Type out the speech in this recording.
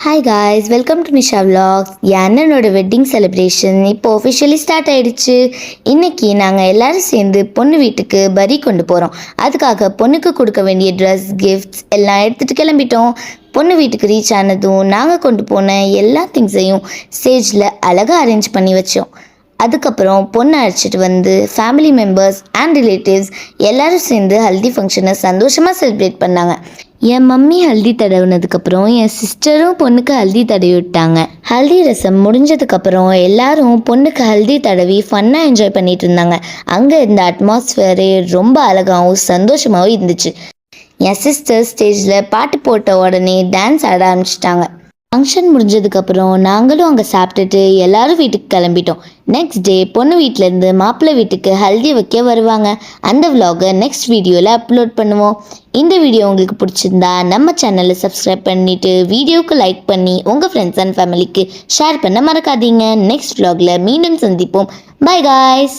Hi guys, welcome to Nisha vlogs. என் அண்ணனோட wedding celebration இப்போ officially start ஆயிடுச்சு. இன்னைக்கு நாங்கள் எல்லாரும் சேர்ந்து பொண்ணு வீட்டுக்கு பரி கொண்டு போகிறோம். அதுக்காக பொண்ணுக்கு கொடுக்க வேண்டிய ட்ரெஸ், கிஃப்ட்ஸ் எல்லாம் எடுத்துகிட்டு கிளம்பிட்டோம். பொண்ணு வீட்டுக்கு ரீச் ஆனதும் நாங்கள் கொண்டு போன எல்லா திங்ஸையும் ஸ்டேஜில் அழகாக அரேஞ்ச் பண்ணி வச்சோம். அதுக்கப்புறம் பொண்ணை அழைச்சிட்டு வந்து ஃபேமிலி மெம்பர்ஸ் அண்ட் ரிலேட்டிவ்ஸ் எல்லாரும் சேர்ந்து ஹல்தி ஃபங்க்ஷனை சந்தோஷமாக செலிப்ரேட் பண்ணாங்க. என் மம்மி ஹல்தி தடவுனதுக்கப்புறம் என் சிஸ்டரும் பொண்ணுக்கு ஹல்தி தடவி விட்டாங்க. ஹல்தி ரசம் முடிஞ்சதுக்கப்புறம் எல்லாரும் பொண்ணுக்கு ஹல்தி தடவி ஃபன்னாக என்ஜாய் பண்ணிட்டு இருந்தாங்க. அங்கே இருந்த அட்மாஸ்ஃபியரே ரொம்ப அழகாகவும் சந்தோஷமாகவும் இருந்துச்சு. என் சிஸ்டர் ஸ்டேஜில் பாட்டு போட்ட உடனே டான்ஸ் ஆட ஆரம்பிச்சிட்டாங்க. ஃபங்க்ஷன் முடிஞ்சதுக்கப்புறம் நாங்களும் அங்கே சாப்பிட்டுட்டு எல்லாரும் வீட்டுக்கு கிளம்பிட்டோம். நெக்ஸ்ட் டே பொண்ணு வீட்டிலேருந்து மாப்பிள்ளை வீட்டுக்கு ஹல்தி வைக்க வருவாங்க. அந்த விலாகை நெக்ஸ்ட் வீடியோவில் அப்லோட் பண்ணுவோம். இந்த வீடியோ உங்களுக்கு பிடிச்சிருந்தா நம்ம சேனலை சப்ஸ்கிரைப் பண்ணிவிட்டு வீடியோவுக்கு லைக் பண்ணி உங்கள் ஃப்ரெண்ட்ஸ் அண்ட் ஃபேமிலிக்கு ஷேர் பண்ண மறக்காதீங்க. நெக்ஸ்ட் விலாகில் மீண்டும் சந்திப்போம். By guys.